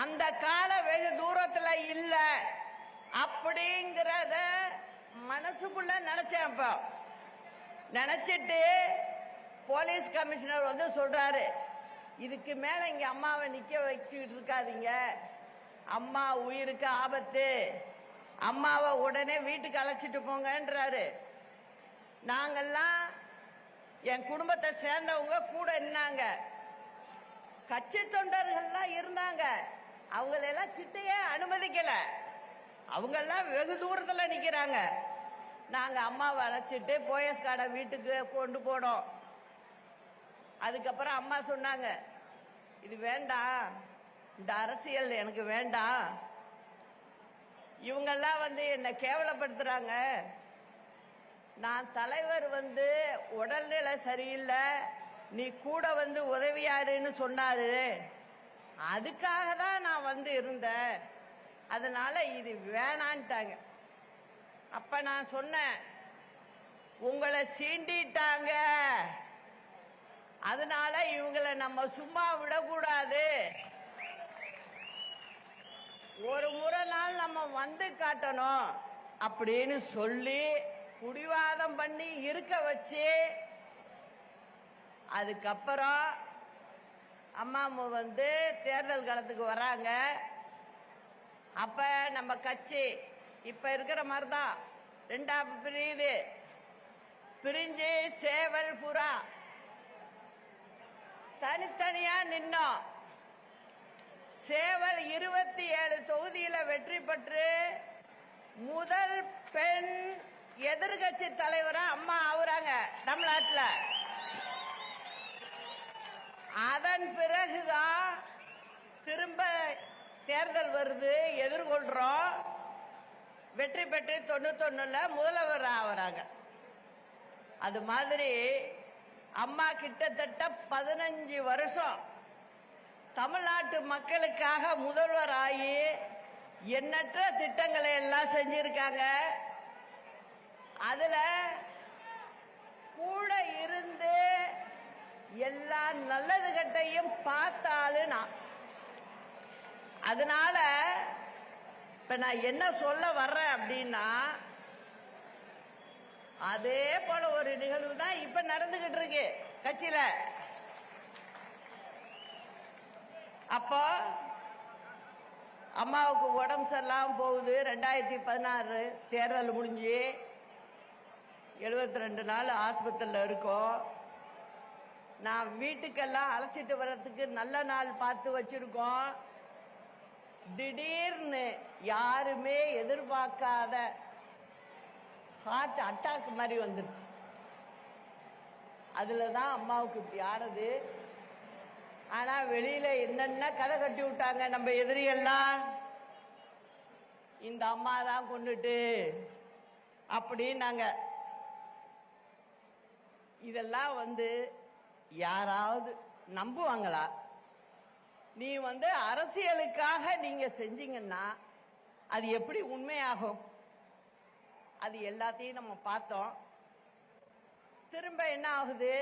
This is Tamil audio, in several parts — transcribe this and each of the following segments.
அந்த காலம் வெகு தூரத்துல இல்ல அப்படிங்கறத மனசுக்குள்ள நினைச்சேன். இப்போ நினைச்சிட்டு போலீஸ் கமிஷனர் வந்து சொல்றாரு, இதுக்கு மேல இங்க அம்மாவை நிக்க வச்சுக்கிட்டு இருக்காதீங்க, அம்மா உயிருக்கு ஆபத்து, அம்மாவை உடனே வீட்டுக்கு அழைச்சிட்டு போங்கன்றாரு. நாங்கெல்லாம் என் குடும்பத்தை சேர்ந்தவங்க கூட இருந்தாங்க, கட்சி தொண்டர்கள்லாம் இருந்தாங்க, அவங்களெல்லாம் கிட்டையே அனுமதிக்கல, அவங்கெல்லாம் வெகு தூரத்தில் நிற்கிறாங்க. நாங்கள் அம்மாவை அழைச்சிட்டு போயஸ் கார்டை வீட்டுக்கு கொண்டு போனோம். அதுக்கப்புறம் அம்மா சொன்னாங்க, இது வேண்டாம், இந்த அரசியல் எனக்கு வேண்டாம், இவங்கெல்லாம் வந்து என்னை கேவலப்படுத்துறாங்க, நான் தலைவர் வந்து உடல்நிலை சரியில்லை, நீ கூட வந்து உதவியாருன்னு சொன்னாரு, அதுக்காக தான் நான் வந்து இருந்தேன், அதனால இது வேணான்ட்டாங்க. அப்ப நான் சொன்னேன், உங்களை சீண்டிட்டாங்க, அதனால இவங்களை நம்ம சும்மா விடக்கூடாது, ஒரு முறை நாள் நம்ம வந்து காட்டணும் அப்படின்னு சொல்லி குடிவாதம் பண்ணி இருக்க வச்சு, அதுக்கப்புறம் அம்மா வந்து தேர்தல் காலத்துக்கு வராங்க. அப்ப நம்ம கட்சி இப்ப இருக்கிற மாதிரி தான் ரெண்டா பிரியுது, பிரிஞ்சு சேவல் புறா தனித்தனியா நின்னோம். சேவல் 27 தொகுதியில வெற்றி பெற்று முதல் பெண் எதிர்கட்சி தலைவரா அம்மா ஆகுறாங்க தமிழ்நாட்டில். அதன் பிறகுதான் திரும்ப தேர்தல் வருது, எதிர்கொள்றோம், வெற்றி பெற்று 91ல முதல்வர் ஆகுறாங்க. அது மாதிரி அம்மா கிட்டத்தட்ட 15 வருஷம் தமிழ்நாட்டு மக்களுக்காக முதல்வர் ஆகி எண்ணற்ற திட்டங்களை எல்லாம் செஞ்சிருக்காங்க. அதுல கூட இருந்து எல்லா நல்லது கட்டையும் பார்த்தாலும் நான், அதனால இப்ப நான் என்ன சொல்ல வர்றேன் அப்படின்னா, அதே போல ஒரு நிகழ்வு தான் இப்ப நடந்துகிட்டு இருக்கு கட்சியில. அப்போ அம்மாவுக்கு உடம்பு சரியில்லாம போகுது. 2016 தேர்தல் முடிஞ்சு 72 நாள் ஆஸ்பத்திரியில் இருக்கோம். நான் வீட்டுக்கெல்லாம் அழைச்சிட்டு வர்றதுக்கு நல்ல நாள் பார்த்து வச்சிருக்கோம். திடீர்னு யாருமே எதிர்பார்க்காத ஹார்ட் அட்டாக் மாதிரி வந்துருச்சு. அதுலதான் அம்மாவுக்கு இப்படி ஆறுது. ஆனா வெளியில என்னென்ன கதை கட்டி விட்டாங்க நம்ம எதிரியெல்லாம், இந்த அம்மா தான் கொண்டுட்டு அப்படின்னாங்க. இதெல்லாம் வந்து யாராவது நம்புவாங்களா? நீ வந்து அரசியலுக்காக நீங்க செஞ்சீங்கன்னா அது எப்படி உண்மையாகும்? அது எல்லாத்தையும் நம்ம பார்த்தோம். திரும்ப என்ன ஆகுது,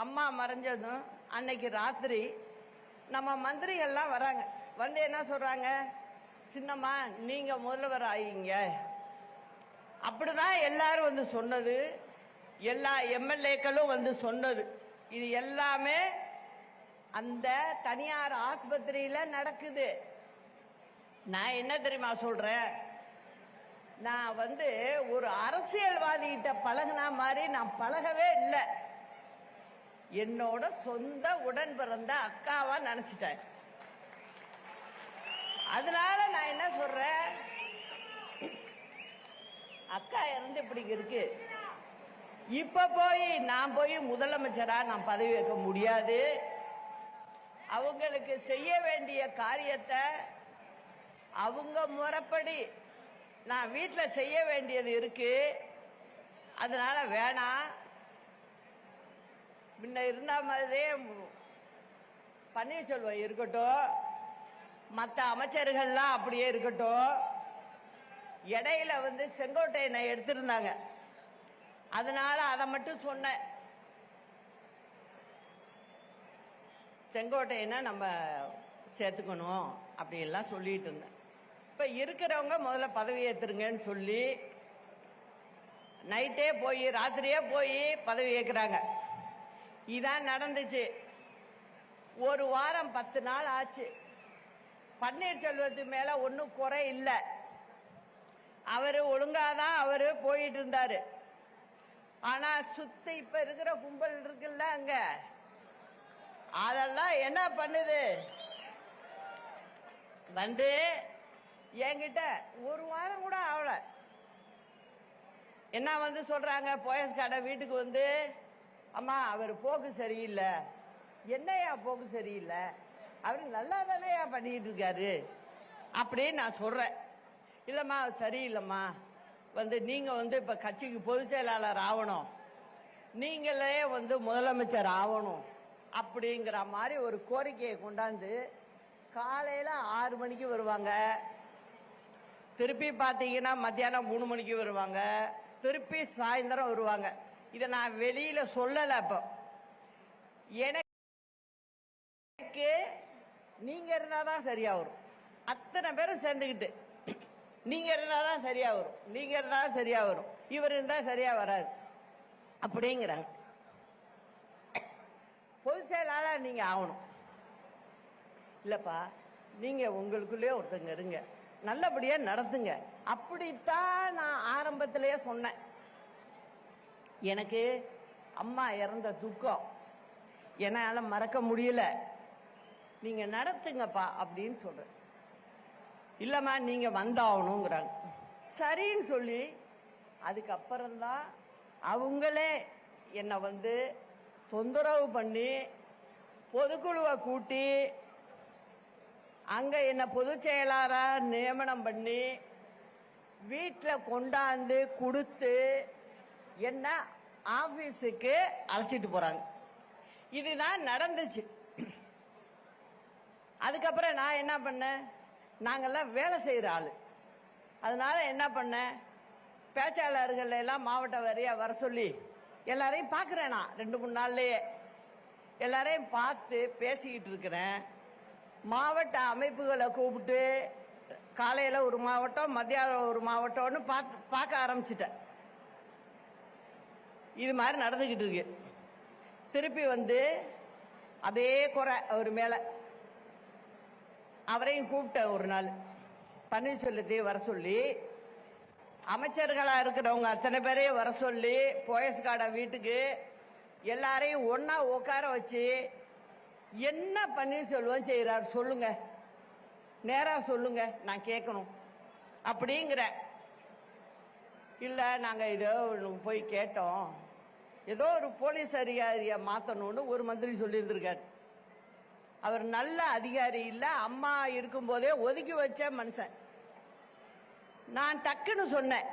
அம்மா மறைஞ்சதும் அன்னைக்கு ராத்திரி நம்ம மந்திரிகள்லாம் வராங்க. வந்து என்ன சொல்றாங்க, சின்னம்மா நீங்க முதல்வர் ஆகிங்க, அப்படிதான் எல்லாரும் வந்து சொன்னது, எல்லா எம்எல்ஏக்களும் வந்து சொன்னது. இது எல்லாமே அந்த தனியார் ஆஸ்பத்திரியில நடக்குது. நான் என்ன தெரியுமா சொல்றேன், நான் வந்து ஒரு அரசியல்வாதிகிட்ட பழகினா மாதிரி நான் பழகவே இல்லை. என்னோட சொந்த உடன் பிறந்த அக்காவா நினைச்சிட்டேன். அதனால நான் என்ன சொல்றேன், அக்கா இருந்து இப்படி இருக்கு, இப்ப நான் போய் முதலமைச்சரா நான் பதவி வைக்க முடியாது. அவங்களுக்கு செய்ய வேண்டிய காரியத்தை அவங்க முறைப்படி நான் வீட்டில் செய்ய வேண்டியது இருக்கு. அதனால வேணாம், முன்ன இருந்த மாதிரியே பன்னீர்செல்வம் இருக்கட்டும், மற்ற அமைச்சர்கள்லாம் அப்படியே இருக்கட்டும். இடையில வந்து செங்கோட்டையனை எடுத்திருந்தாங்க, அதனால அதை மட்டும் சொன்னேன். செங்கோட்டையனை நம்ம சேர்த்துக்கணும் அப்படின்லாம் சொல்லிட்டு இருந்தேன். இப்போ இருக்கிறவங்க முதல்ல பதவி ஏற்றுருங்கன்னு சொல்லி நைட்டே போய் ராத்திரியே போய் பதவி ஏற்கிறாங்க. இதான் நடந்துச்சு. ஒரு வாரம் 10 நாள் ஆச்சு. பன்னீர்செல்வத்து மேல ஒன்றும் குறை இல்லை. அவரு ஒழுங்காதான் அவரு போயிட்டு இருந்தாரு. ஆனா சுத்த இப்ப இருக்கிற கும்பல் இருக்குல்ல அங்க, அதெல்லாம் என்ன பண்ணுது வந்து என்கிட்ட ஒரு வாரம் கூட ஆகல. என்ன வந்து சொல்றாங்க, போயஸ் கடை வீட்டுக்கு வந்து, அம்மா அவர் போக்கு சரியில்லை. என்னையா போக்கு சரியில்லை, அவர் நல்லா தானேயா பண்ணிட்டு இருக்காரு அப்படின்னு நான் சொல்றேன். இல்லம்மா சரியில்லைம்மா, வந்து நீங்க வந்து இப்ப கட்சிக்கு பொதுச் செயலாளர் ஆகணும், நீங்களே வந்து முதலமைச்சர் ஆகணும் அப்படிங்கிற மாதிரி ஒரு கோரிக்கையை கொண்டாந்து காலையில 6 மணிக்கு வருவாங்க. திருப்பி பார்த்தீங்கன்னா மத்தியானம் 3 மணிக்கு வருவாங்க. திருப்பி சாயந்தரம் வருவாங்க. இதை நான் வெளியில சொல்லல. இப்போ எனக்கு நீங்க இருந்தாதான் சரியா வரும். அத்தனை பேரும் சேர்ந்துக்கிட்டு நீங்க இருந்தாதான் சரியா வரும், நீங்க இருந்தாதான் சரியா வரும், இவர் இருந்தா சரியா வராது அப்படிங்கிறாங்க. பொதுச் செயலாளர் நீங்க ஆகணும். இல்லப்பா, நீங்க உங்களுக்குள்ளே ஒருத்தங்க இருங்க, நல்லபடியா நடத்துங்க. அப்படித்தான் நான் ஆரம்பத்திலேயே சொன்னேன். எனக்கு அம்மா இறந்த துக்கம் என்னால மறக்க முடியல. நீங்க நடத்துங்கப்பா அப்படின்னு சொல்றேன். இல்லம்மா நீங்க வந்தாகணுங்கிறாங்க. சரின்னு சொல்லி அதுக்கப்புறம்தான் அவங்களே என்னை வந்து தொந்தரவு பண்ணி பொதுக்குழுவை கூட்டி அங்க என்ன பொதுச் செயலாளரா நியமனம் பண்ணி வீட்டில் கொண்டாந்து கொடுத்து என்ன ஆபீஸுக்கு அழைச்சிட்டு போறாங்க. இதுதான் நடந்துச்சு. அதுக்கப்புறம் நான் என்ன பண்ணேன், நாங்கெல்லாம் வேலை செய்யற ஆளு, அதனால என்ன பண்ணேன், பேச்சாளர்கள் எல்லாம் மாவட்ட வாரியா வர சொல்லி எல்லாரையும் பார்க்கிறேன். நான் 2-3 நாள்லயே எல்லாரையும் பார்த்து பேசிக்கிட்டு இருக்கிறேன். மாவட்ட அமைப்புகளை கூப்பிட்டு காலையில ஒரு மாவட்டம், மத்தியானம் ஒரு மாவட்டம்னு பார்க்க ஆரம்பிச்சிட்டேன். இது மாதிரி நடந்துகிட்டு இருக்கு. திருப்பி வந்து அதே குறை அவர் மேல, அவரையும் கூப்பிட்டேன் ஒரு நாள். பன்னீர்செல்வத்தையும் வர சொல்லி, அமைச்சர்களா இருக்கிறவங்க அத்தனை பேரையும் வர சொல்லி, போயஸ் கார்டை வீட்டுக்கு எல்லாரையும் ஒன்னா உட்கார வச்சு, என்ன பன்னீர்செல்வம் செய்யறாரு சொல்லுங்க, நேரா சொல்லுங்க, நான் கேட்கணும் அப்படிங்கிற. இல்ல நாங்க இதோ போய் கேட்டோம், ஏதோ ஒரு போலீஸ் அதிகாரியை மாத்தணும்னு ஒரு மந்திரி சொல்லி இருந்திருக்காரு. அவர் நல்ல அதிகாரி இல்ல, அம்மா இருக்கும் போதே ஒதுக்கி வச்ச மனுஷன். நான் டக்குன்னு சொன்னேன்,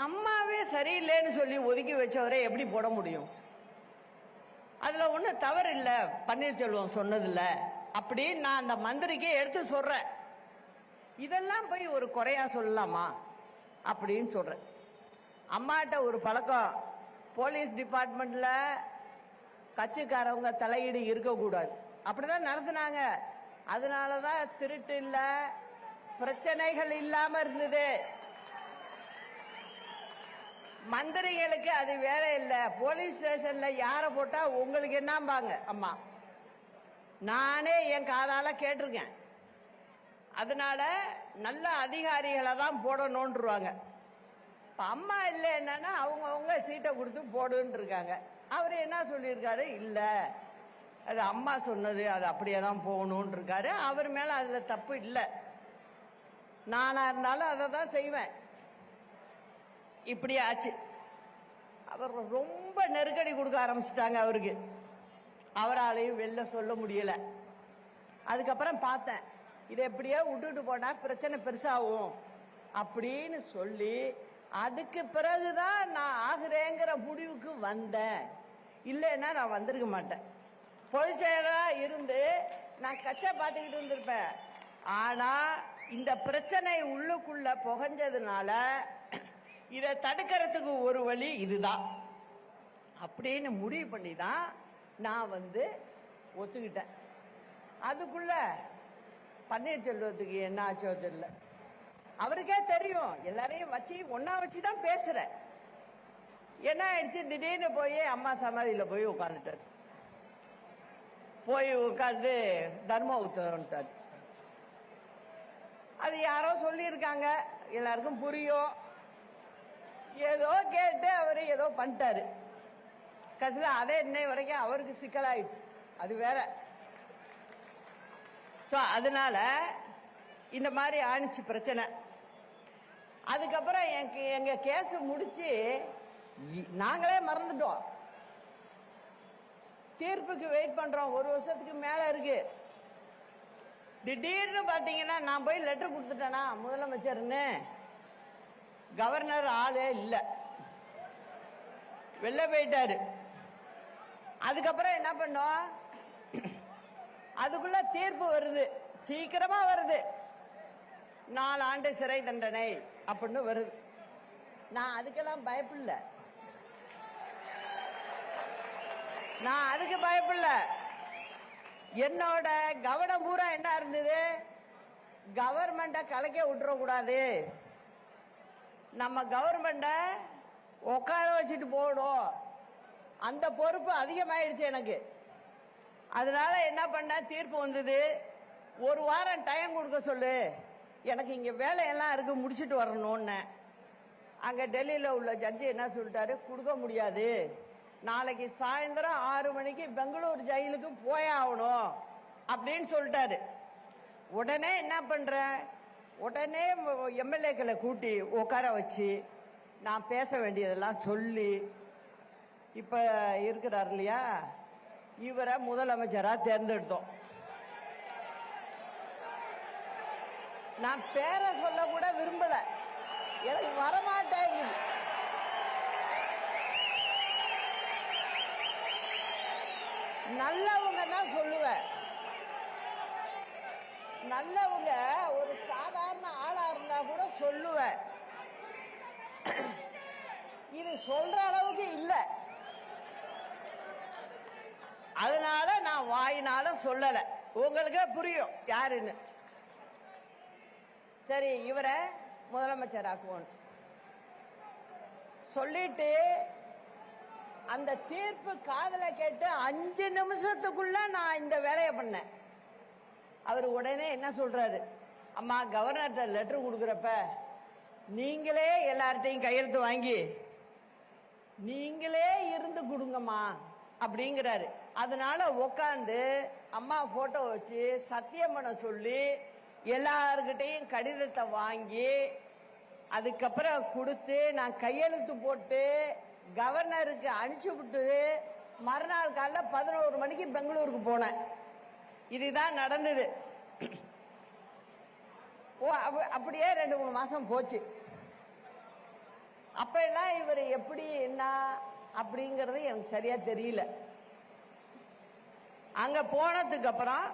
அம்மாவே சரியில்லைன்னு சொல்லி ஒதுக்கி வச்சவரை எப்படி போட முடியும், அதுல ஒன்றும் தவறு இல்லை பன்னீர்செல்வம் சொன்னதில்ல அப்படின்னு நான் அந்த மந்திரிக்கே எடுத்து சொல்றேன். இதெல்லாம் போய் ஒரு குறையா சொல்லலாமா அப்படின்னு சொல்றேன். அம்மாட்ட ஒரு பழக்கம், போலீஸ் டிபார்ட்மெண்ட்ல கட்சிக்காரவங்க தலையீடு இருக்கக்கூடாது, அப்படிதான் நடத்தினாங்க. அதனாலதான் திருட்டு இல்ல, பிரச்சனைகள் இல்லாம இருந்தது. மந்திரிகளுக்கு அது வேலை இல்லை. போலீஸ் ஸ்டேஷன்ல யார போட்டா உங்களுக்கு என்னம்பாங்க அம்மா, நானே என் காதால கேட்டிருக்கேன். அதனால நல்ல அதிகாரிகளை தான் போடணும்ன்றாங்க. அம்மா இல்லை என்னன்னா அவங்க சீட்டை கொடுத்து போடுன்னு இருக்காங்க. அவர் என்ன சொல்லியிருக்காரு, இல்ல அது அம்மா சொன்னது, அது அப்படியே தான் போகணும்னு இருக்காரு. அவர் மேல அதுல தப்பு இல்லை. நானா இருந்தாலும் அதை தான் செய்வேன். இப்படி ஆச்சு. அவர் ரொம்ப நெருக்கடி கொடுக்க ஆரம்பிச்சுட்டாங்க அவருக்கு. அவராலையும் வெளில சொல்ல முடியல. அதுக்கப்புறம் பார்த்தேன், இதை எப்படியோ விட்டுட்டு போனா பிரச்சனை பெருசாகும் அப்படின்னு சொல்லி, அதுக்கு பிறகுதான் நான் ஆகுறேங்கிற முடிவுக்கு வந்தேன். இல்லைன்னா நான் வந்திருக்க மாட்டேன். பொதுச் செயலரா இருந்து நான் கச்சா பார்த்துக்கிட்டு இருந்திருப்பேன். ஆனா இந்த பிரச்சனை உள்ளுக்குள்ள புகஞ்சதுனால இதை தடுக்கிறதுக்கு ஒரு வழி இதுதான் அப்படின்னு முடிவு பண்ணி தான் நான் வந்து ஒத்துக்கிட்டேன். அதுக்குள்ள பன்னீர்செல்வத்துக்கு என்ன ஆச்சோ தெரியல. அவருக்கே தெரியும், எல்லாரையும் வச்சு ஒன்னா வச்சுதான் பேசுற. என்ன ஆயிடுச்சு, திடீர்னு போய் அம்மா சமாதியில போய் உட்காந்துட்டாரு. போய் உட்காந்து தர்ம உத்தரவுட்டாரு. அது யாரோ சொல்லியிருக்காங்க, எல்லாருக்கும் புரியும். ஏதோ கேட்டு அவரு ஏதோ பண்ணிட்டாரு. கடைசியில் அதே இன்னை வரைக்கும் அவருக்கு சிக்கலாயிடுச்சு. அது வேற. அதனால இந்த மாதிரி ஆணிச்சு பிரச்சனை. அதுக்கப்புறம் எங்க கேஸ் முடிச்சு நாங்களே மறந்துட்டோம். தீர்ப்புக்கு வெயிட் பண்றோம். 1 வருஷத்துக்கு மேல இருக்கு. திடீர்னு பாத்தீங்கன்னா நான் போய் லெட்டர் கொடுத்துட்டேனா முதலமைச்சர்னு, கவர்னர் ஆளே இல்ல, வெளில போயிட்டாரு. அதுக்கப்புறம் என்ன பண்ணோம், அதுக்குள்ள தீர்ப்பு வருது, சீக்கிரமா வருது, 4 ஆண்டு சிறை தண்டனை அப்படின்னு வருது. நான் அதுக்கெல்லாம் பயப்படல, நான் அதுக்கு பயப்படல. என்னோட கவனம் பூரா என்ன இருந்தது, கவர்மெண்ட கலைக்க விட்டுற கூடாது, நம்ம கவர்மெண்ட உட்கார வச்சுட்டு போகணும். அந்த பொறுப்பு அதிகமாயிடுச்சு எனக்கு. அதனால என்ன பண்ண, தீர்ப்பு வந்தது, 1 வாரம் டைம் கொடுக்க சொல்லு, எனக்கு இங்க வேலையெல்லாம் இருக்கு, முடிச்சுட்டு வரணும்னு. அங்க டெல்லியில உள்ள ஜட்ஜி என்ன சொல்லிட்டாரு, கொடுக்க முடியாது, நாளைக்கு சாயந்தரம் 6 மணிக்கு பெங்களூர் ஜெயிலுக்கு போய் ஆகணும் அப்படின்னு சொல்லிட்டாரு. உடனே என்ன பண்ற, உடனே எம்எல்ஏக்களை கூட்டி உட்கார வச்சு நான் பேச வேண்டியதெல்லாம் சொல்லி, இப்ப இருக்கிறார் இல்லையா, இவரை முதலமைச்சரா தேர்ந்தெடுத்தோம். நான் பேரை சொல்ல கூட விரும்பல, எனக்கு வரமாட்டேங்குது. நல்லவங்கன்னா சொல்லுவேன், நல்லவங்க ஒரு சாதாரண ஆளா இருந்தா கூட சொல்லுவேன். இது சொல்ற அளவுக்கு இல்ல, அதனால நான் வாயினால சொல்லல, உங்களுக்கு புரியும் யாருன்னு. சரி, இவரை முதலமைச்சர் ஆக்குவோம் சொல்லிட்டு அந்த தீர்ப்பு காதல கேட்டு 5 நிமிஷத்துக்குள்ள நான் இந்த வேலையை பண்ணேன். அவர் உடனே என்ன சொல்றாரு, அம்மா கவர்னர்கிட்ட லெட்டர் கொடுக்குறப்ப நீங்களே எல்லார்ட்டையும் கையெழுத்து வாங்கி நீங்களே இருந்து கொடுங்கம்மா அப்படிங்கிறாரு. அதனால உட்காந்து அம்மா போட்டோ வச்சு சத்தியம் பண்ண சொல்லி எல்லார்கிட்டையும் கடிதத்தை வாங்கி அதுக்கப்புறம் கொடுத்து நான் கையெழுத்து போட்டு கவர்னருக்கு அனுப்பிச்சு விட்டு மறுநாள் காலைல 11 மணிக்கு பெங்களூருக்கு போனேன். இதுதான் நடந்தது. அப்படியே 2-3 மாசம் போச்சு. அப்ப எல்லாம் இவர் எப்படி என்ன அப்படிங்கறது எனக்கு சரியா தெரியல. அங்க போனதுக்கு அப்புறம்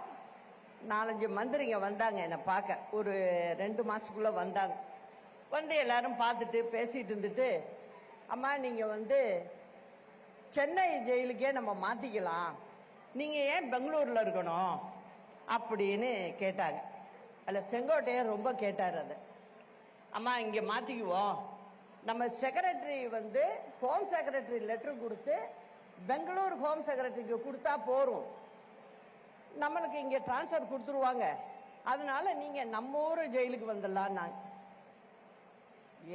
4-5 மந்திரிங்க வந்தாங்க என்ன பார்க்க. ஒரு 2 மாசத்துக்குள்ள வந்தாங்க. வந்து எல்லாரும் பார்த்துட்டு பேசிட்டு இருந்துட்டு, அம்மா நீங்க சென்னை ஜெயிலுக்கே நம்ம மாத்திக்கலாம், நீங்க ஏன் பெங்களூர்ல இருக்கணும் அப்படின்னு கேட்டாங்க. அல்ல செங்கோட்டையன் ரொம்ப கேட்டார் அதை. அம்மா இங்க மாத்திக்குவோம், நம்ம செக்ரட்டரி ஹோம் செக்ரட்டரி லெட்டர் கொடுத்து பெங்களூர் ஹோம் செக்ரட்டரிக்கு கொடுத்தா போறோம், நம்மளுக்கு இங்க டிரான்ஸ்பர் கொடுத்துருவாங்க, அதனால நீங்க நம்ம ஊர் ஜெயிலுக்கு வந்துடலாம். நான்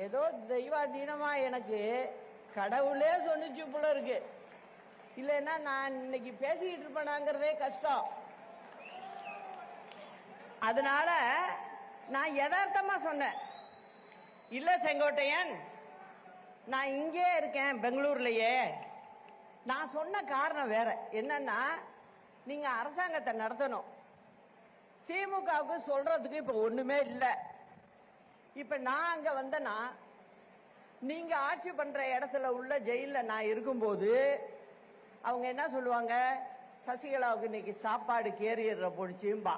ஏதோ தெய்வாதீனமா எனக்கு கடவுளே சொன்னிச்சு போல இருக்கு, இல்லைன்னா நான் இன்னைக்கு பேசிக்கிட்டு இருப்பேனாங்கிறதே கஷ்டம். அதனால நான் யதார்த்தமா சொன்னேன், இல்ல செங்கோட்டையன் நான் இங்கே இருக்கேன் பெங்களூர்லயே. நான் சொன்ன காரணம் வேற என்னன்னா, நீங்க அரசாங்கத்தை நடத்தணும், திமுகவுக்கு சொல்றதுக்கு இப்ப ஒண்ணுமே இல்லை. இப்ப நான் அங்க வந்தேன்னா நீங்க ஆட்சி பண்ற இடத்துல உள்ள ஜெயில நான் இருக்கும்போது அவங்க என்ன சொல்லுவாங்க, சசிகலாவுக்கு இன்னைக்கு சாப்பாடு கேரியர்ல போடுச்சும்பா.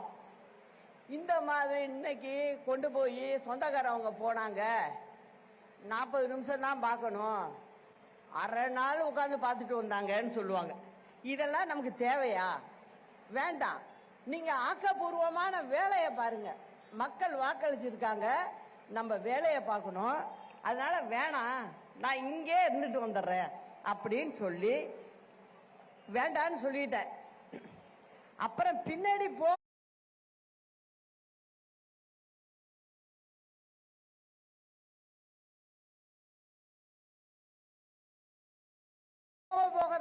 இந்த மாதிரி இன்னைக்கு கொண்டு போய் சொந்தக்காரவங்க போனாங்க, 40 நிமிஷம் தான் பார்க்கணும், அரை நாள் உட்காந்து பார்த்துட்டு வந்தாங்கன்னு சொல்லுவாங்க. இதெல்லாம் நமக்கு தேவையா? வேண்டாம். நீங்க ஆக்கப்பூர்வமான வேலையை பாருங்க. மக்கள் வாக்களிச்சிருக்காங்க, நம்ம வேலையை பார்க்கணும். அதனால வேணாம், நான் இங்கே இருந்துட்டு வந்துடுறேன் அப்படின்னு சொல்லி வேண்டான்னு சொல்லிட்டேன். அப்புறம் பின்னாடி போக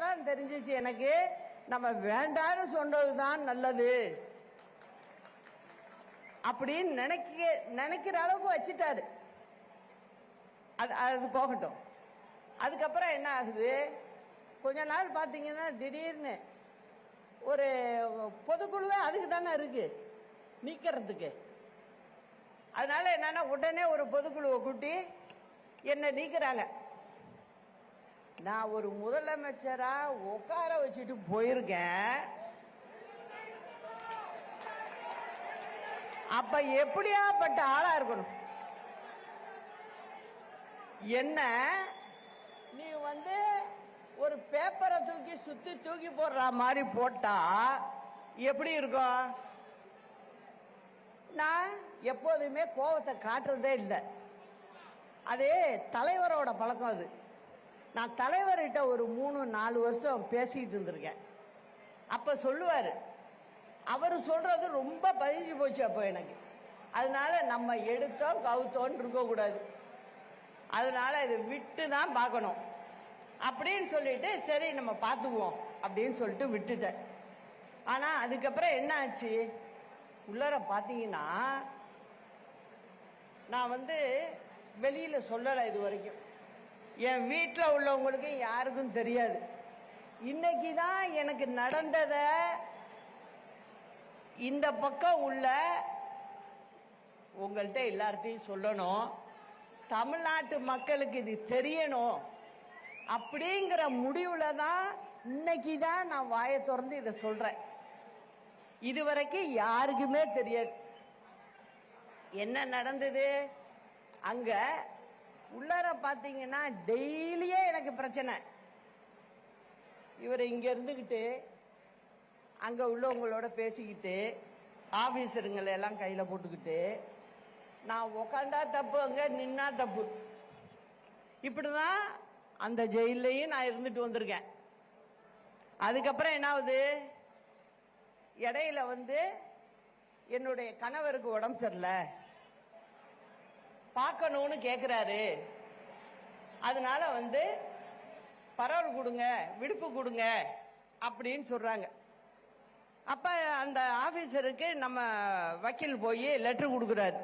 தான் தெரிஞ்சிச்சு எனக்கு, நம்ம வேண்டான்னு சொன்னதுதான் நல்லது அப்படின்னு நினைக்கிற அளவுக்கு வச்சுட்டாரு. அது போகட்டும். அதுக்கப்புறம் என்ன ஆகுது, கொஞ்ச நாள் பார்த்தீங்கன்னா திடீர்னு ஒரு பொதுக்குழுவே அதுக்கு தானே இருக்கு, நீக்கிறதுக்கு. அதனால என்னன்னா உடனே ஒரு பொதுக்குழுவை கூட்டி என்ன நீக்கிறாங்க. நான் ஒரு முதலமைச்சரா உட்கார வச்சுட்டு போயிருக்கேன். அப்ப எப்படியாப்பட்ட ஆளா இருக்கணும்? என்ன நீ ஒரு பேப்பரை தூக்கி போடுற மாதிரி போட்டா எப்படி இருக்கும்? நான் எப்போதுமே கோபத்தை காட்டுறதே இல்லை. அதே தலைவரோட பழக்கம். அது நான் தலைவர்கிட்ட ஒரு 3-4 வருஷம் பேசிட்டு இருந்திருக்கேன். அப்ப சொல்லுவாரு, அவர் சொல்றது ரொம்ப பதிஞ்சு போச்சு அப்போ எனக்கு. அதனால நம்ம எடுத்தோம் கவுத்தோன்னு இருக்கக்கூடாது, அதனால இதை விட்டு தான் பார்க்கணும் அப்படின்னு சொல்லிட்டு சரி நம்ம பார்த்துக்குவோம் அப்படின்னு சொல்லிட்டு விட்டுட்டேன். ஆனா அதுக்கப்புறம் என்ன ஆச்சு, உள்ளர பார்த்தீங்கன்னா நான் வெளியில சொல்லலை இது வரைக்கும். என் வீட்டில் உள்ளவங்களுக்கு யாருக்கும் தெரியாது. இன்னைக்கு தான் எனக்கு நடந்தத இந்த பக்கம் உள்ள உங்கள்கிட்ட எல்லார்ட்டையும் சொல்லணும், தமிழ்நாட்டு மக்களுக்கு இது தெரியணும் அப்படிங்கிற முடிவுல தான் இன்னைக்கு தான் நான் வாயை திறந்து இதை சொல்றேன். இதுவரைக்கும் யாருக்குமே தெரியாது என்ன நடந்தது. அங்க உள்ளார பாத்தீங்கன்னா டெய்லியே எனக்கு பிரச்சனை. இவர் இங்க இருந்துகிட்டு அங்க உள்ளவங்களோட பேசிக்கிட்டு ஆபீசருங்களை எல்லாம் கையில போட்டுக்கிட்டு நான் உக்காந்தா தப்பு, அங்க நின்னா தப்பு, இப்படிதான் அந்த ஜெயிலையும் நான் இருந்துட்டு வந்திருக்கேன். அதுக்கப்புறம் என்ன ஆகுது, இடையில என்னுடைய கணவருக்கு உடம்பு சரியில்லை, பார்க்கணும்னு கேட்கிறாரு. அதனால பரவல் கொடுங்க, விடுப்பு கொடுங்க அப்படின்னு சொல்றாங்க. அப்ப அந்த ஆபீசருக்கு நம்ம வக்கீல் போய் லெட்டர் கொடுக்கிறாரு.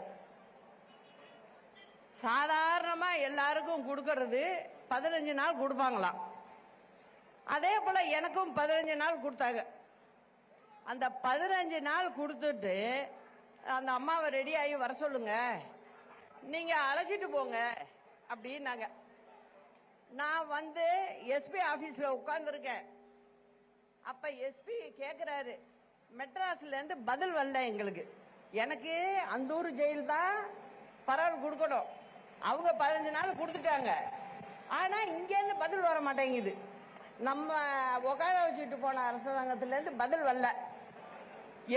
சாதாரணமா எல்லாருக்கும் கொடுக்கறது 15 நாள் கொடுப்பாங்களாம். அதே போல எனக்கும் 15 நாள் கொடுத்தாங்க. அந்த 15 நாள் கொடுத்துட்டு அந்த அம்மாவை ரெடி ஆகி வர சொல்லுங்க, நீங்க அழைச்சிட்டு போங்க அப்படின்னாங்க. நான் எஸ்பி ஆபீஸ்ல உட்கார்ந்துருக்கேன். அப்ப எஸ்பி கேக்குறாரு, மெட்ராஸ்ல இருந்து பதில் வரல எங்களுக்கு. எனக்கு அந்தூர் ஜெயில் தான் பரவல் கொடுக்கணும், அவங்க 15 நாள் கொடுத்துட்டாங்க. ஆனா இங்க இருந்து பதில் வர மாட்டேங்குது. நம்ம உட்கார வச்சுட்டு போன அரசாங்கத்துல இருந்து பதில் வரல.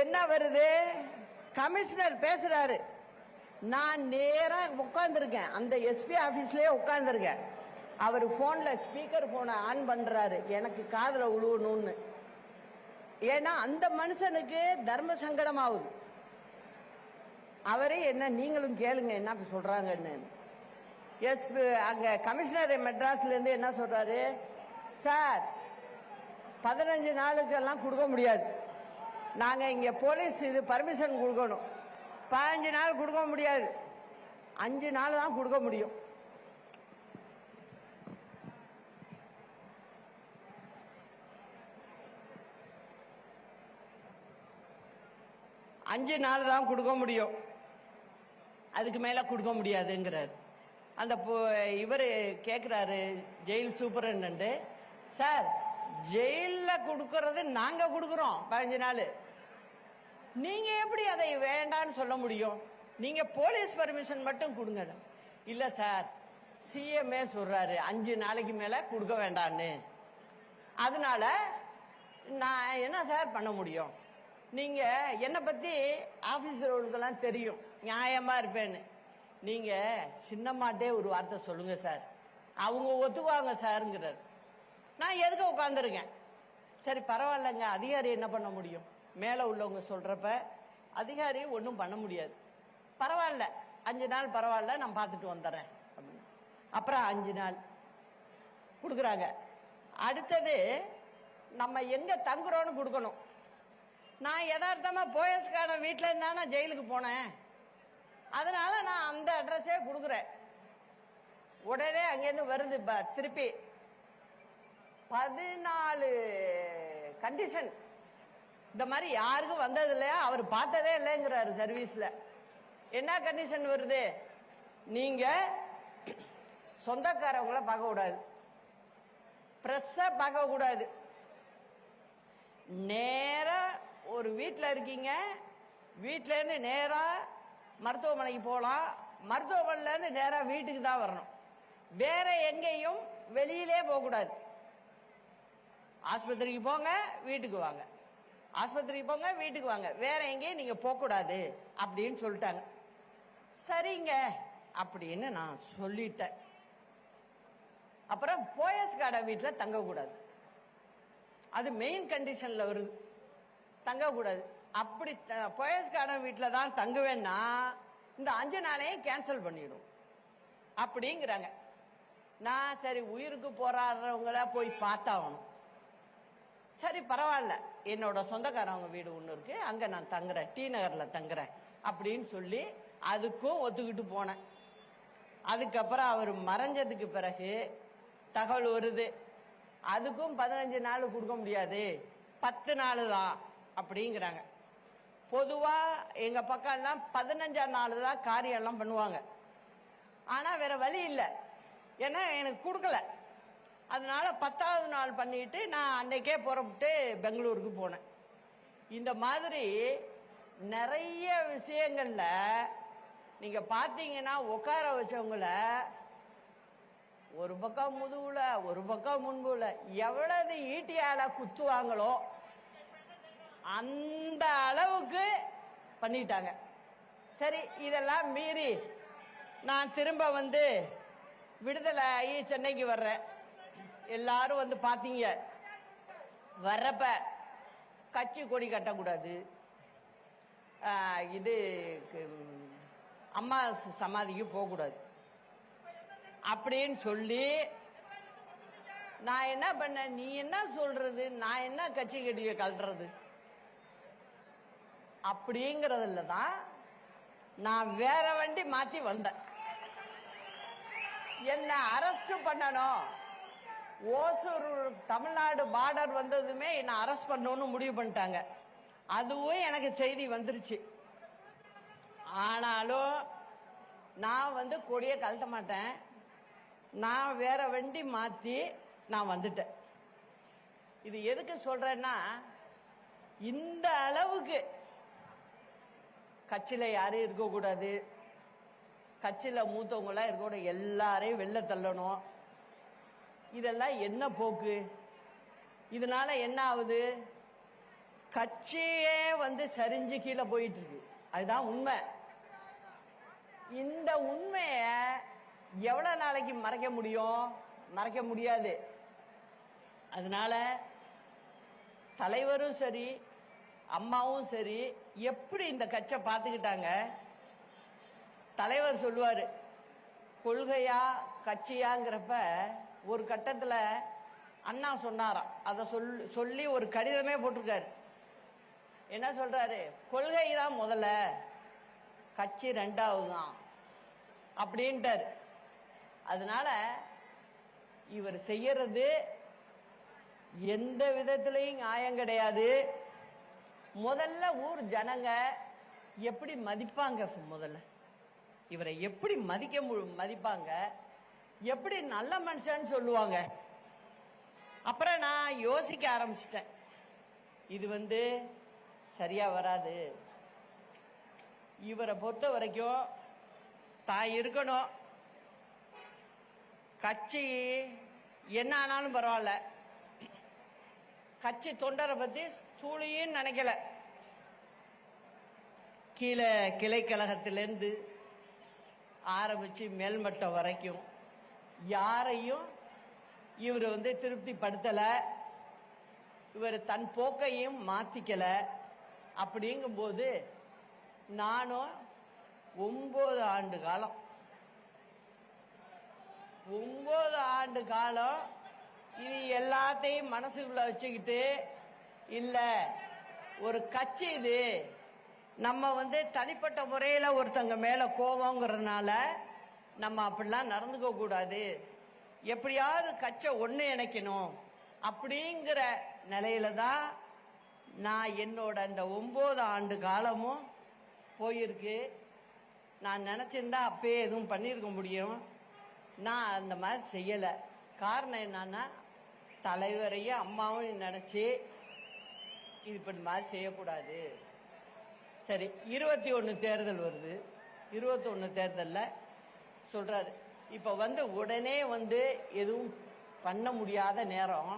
என்ன வருது, கமிஷனர் பேசுறாரு. நான் நேரா உட்கார்ந்துருக்கேன், அந்த எஸ்பி ஆபீஸ்லயே உட்கார்ந்துருக்கேன். அவர் போன்ல ஸ்பீக்கர் போனை ஆன் பண்றாரு, எனக்கு காதுல உழுவணும்னு. ஏன்னா அந்த மனுஷனுக்கு தர்ம சங்கடம் ஆகுது. அவரே என்ன நீங்களும் கேளுங்க என்ன சொல்றாங்கன்னு. அங்க கமிஷனர் மெட்ராஸ்ல இருந்து என்ன சொல்றாரு, சார் 15 நாளுக்கு எல்லாம் கொடுக்க முடியாது, நாங்க இங்க போலீஸ் இது பர்மிஷன் கொடுக்கணும், 15 நாள் கொடுக்க முடியாது, 5 நாள் தான் கொடுக்க முடியும். அஞ்சு நாள் தான் கொடுக்க முடியும், அதுக்கு மேல கொடுக்க முடியாதுங்கிறார். அந்த இவர் கேட்கிறாரு ஜெயில் சூப்பரண்ட், சார் ஜெயில கொடுக்கறது நாங்க கொடுக்கறோம் 15 நாள், நீங்க எப்படி அதை வேண்டான்னு சொல்ல முடியும், நீங்க போலீஸ் பர்மிஷன் மட்டும் கொடுங்க. இல்ல சார், சிஎம்ஏ சொல்றாரு 5 நாளைக்கு மேல கொடுக்க வேண்டான்னு, அதனால நான் என்ன சார் பண்ண முடியும் நீங்க என்னை பத்தி ஆபீஸர்களுக்கெல்லாம் தெரியும், நியாயமா இருப்பேன்னு. நீங்க சின்னம்மாட்டே ஒரு வார்த்தை சொல்லுங்க சார், அவங்க ஒத்துக்குவாங்க சாருங்கிறார். நான் எதுக்கு உட்காந்துருக்கேன்? சரி பரவாயில்லைங்க, அதிகாரி என்ன பண்ண முடியும்? மேல உள்ளவங்க சொல்றப்ப அதிகாரி ஒன்றும் பண்ண முடியாது. பரவாயில்ல, 5 நாள் பரவாயில்ல, நான் பார்த்துட்டு வந்துடுறேன் அப்படின்னு. அப்புறம் 5 நாள் கொடுக்குறாங்க. அடுத்தது நம்ம எங்க தங்குறோன்னு கொடுக்கணும். நான் யதார்த்தமா போயஸ்கான வீட்டில இருந்தா ஜெயிலுக்கு போனேன், அதனால நான் அந்த அட்ரஸே கொடுக்குறேன். உடனே அங்கேருந்து வருது திருப்பி 14 கண்டிஷன். இந்த மாதிரி யாருக்கும் வந்தது இல்லையா, அவர் பார்த்ததே இல்லைங்கிறாரு சர்வீஸ்ல. என்ன கண்டிஷன் வருது? நீங்க சொந்தக்காரவங்களை பார்க்க கூடாது, பிரஸ்ஸ பார்க்க கூடாது, நேரா ஒரு வீட்டில் இருக்கீங்க, வீட்டில இருந்து நேரா மருத்துவமனைக்கு போகலாம், மருத்துவமனையில இருந்து நேரா வீட்டுக்கு தான் வரணும், வேற எங்கேயும் வெளியிலே போக கூடாது. ஆஸ்பத்திரிக்கு போங்க வீட்டுக்கு வாங்க, ஆஸ்பத்திரிக்கு போங்க வீட்டுக்கு வாங்க, வேற எங்கேயும் நீங்க போக கூடாது அப்படின்னு சொல்லிட்டாங்க. சரிங்க அப்படின்னு நான் சொல்லிட்டேன். அப்புறம் போயஸ்கார்ட வீட்டில் தங்கக்கூடாது, அது மெயின் கண்டிஷன்ல வருது, தங்கக்கூடாது. அப்படி போயஸ்கார்ட வீட்டில் தான் தங்குவேன்னா இந்த 5 நாளையும் கேன்சல் பண்ணிடும் அப்படிங்கிறாங்க. நான் சரி உயிருக்கு போராடுறவங்கள போய் பார்த்தாகணும். சரி பரவாயில்ல, என்னோட சொந்தக்காரவங்க வீடு ஒன்று இருக்கு, அங்க நான் தங்குறேன், டி நகர்ல தங்குறேன் அப்படின்னு சொல்லி அதுக்கும் ஒத்துக்கிட்டு போனேன். அதுக்கப்புறம் அவர் மறைஞ்சதுக்கு பிறகு தகவல் வருது, அதுக்கும் 15 நாள் கொடுக்க முடியாது, 10 நாள் தான் அப்படிங்கிறாங்க. பொதுவா எங்க பக்கம் எல்லாம் 15ஆம் நாள் தான் காரியம் எல்லாம் பண்ணுவாங்க. ஆனா வேற வழி இல்லை, ஏன்னா எனக்கு கொடுக்கல. அதனால 10ஆவது நாள் பண்ணிட்டு நான் அன்னைக்கே புறப்பட்டு பெங்களூருக்கு போனேன். இந்த மாதிரி நிறைய விஷயங்கள்ல நீங்க பாத்தீங்கன்னா உட்கார வச்சவங்கள ஒரு பக்கம் முதுகுல ஒரு பக்கம் முன்புல எவ்வளவு ஈட்டியால குத்துவாங்களோ அந்த அளவுக்கு பண்ணிட்டாங்க. சரி இதெல்லாம் மீறி நான் திரும்ப வந்து விடுதலை ஆகி சென்னைக்கு வர்றேன். எல்லாரும் வந்து பாத்தீங்க, வர்றப்ப கட்சி கொடி கட்டக்கூடாது, இது அம்மா சமாதிக்கு போகக்கூடாது அப்படின்னு சொல்லி நான் என்ன பண்ணேன், நீ என்ன சொல்றது, நான் என்ன கட்சி கட்டிய கழட்டுறது அப்படிங்கறதுல தான் நான் வேற வண்டி மாத்தி வந்தேன். என்ன அரெஸ்ட் பண்ணணும், ஓசூர் தமிழ்நாடு பார்டர் வந்ததுமே என்ன அரெஸ்ட் பண்ணணும்னு முடிவு பண்ணிட்டாங்க. அதுவும் எனக்கு செய்தி வந்துருச்சு. ஆனாலும் நான் வந்து கொடியை கழட்ட மாட்டேன், நான் வேற வண்டி மாத்தி நான் வந்துட்டேன். இது எதுக்கு சொல்றேன்னா, இந்த அளவுக்கு கட்சியில யாரும் இருக்கக்கூடாது, கட்சியில மூத்தவங்களா இருக்கக்கூடாது, எல்லாரையும் வெளில தள்ளணும். இதெல்லாம் என்ன போக்கு? இதனால என்ன ஆகுது? கட்சியே வந்து சரிஞ்சு கீழே போயிட்டு இருக்கு. அதுதான் உண்மை. இந்த உண்மைய எவ்வளவு நாளைக்கு மறைக்க முடியும்? மறைக்க முடியாது. அதனால தலைவரும் சரி அம்மாவும் சரி எப்படி இந்த கட்சியை பார்த்துக்கிட்டாங்க? தலைவர் சொல்லுவாரு, கொள்கையா கட்சியாங்கிறப்ப ஒரு கட்டத்துல அண்ணா சொன்னாராம், அதை சொல்லி ஒரு கடிதமே போட்டிருக்காரு. என்ன சொல்றாரு? கொள்கை தான் முதல்ல, கட்சி 2வது தான் அப்படின்ட்டாரு. அதனால இவர் செய்யறது எந்த விதத்திலையும் நியாயம் கிடையாது. முதல்ல ஊர் ஜனங்க எப்படி மதிப்பாங்க? முதல்ல இவரை எப்படி மதிப்பாங்க? எப்படி நல்ல மனுஷன்னு சொல்லுவாங்க? அப்புறம் நான் யோசிக்க ஆரம்பிச்சிட்டேன், இது வந்து சரியா வராது. இவரை பொறுத்த வரைக்கும் தான் இருக்கணும், கட்சி என்ன ஆனாலும் பரவாயில்ல, கட்சி தொண்டரை பத்தி தூளியும் நினைக்கல, கீழே கிளைக்கழகத்திலேருந்து ஆரம்பித்து மேல்மட்டம் வரைக்கும் யாரையும் இவர் திருப்திப்படுத்தலை, இவர் தன் போக்கையும் மாற்றிக்கலை. அப்படிங்கும்போது நானும் 9 ஆண்டு காலம் 9 ஆண்டு காலம் இது எல்லாத்தையும் மனசுக்குள்ள வச்சுக்கிட்டு, இல்லை ஒரு கட்சி இது, நம்ம தனிப்பட்ட முறையில் ஒருத்தங்க மேலே கோபங்கிறதுனால நம்ம அப்படிலாம் நடந்துக்க கூடாது, எப்படியாவது கட்சை ஒன்று இணைக்கணும் அப்படிங்கிற நிலையில தான் நான் என்னோட இந்த 9 ஆண்டு காலமும் போயிருக்கு. நான் நினச்சிருந்தா அப்பயே எதுவும் பண்ணியிருக்க முடியும். நான் அந்த மாதிரி செய்யலை. காரணம் என்னன்னா, தலைவரையும் அம்மாவும் நினச்சி இது இப்படி மாதிரி செய்யக்கூடாது. சரி, 21 தேர்தல் வருது. 21 தேர்தலில் சொல்கிறாரு, இப்போ உடனே எதுவும் பண்ண முடியாத நேரம்,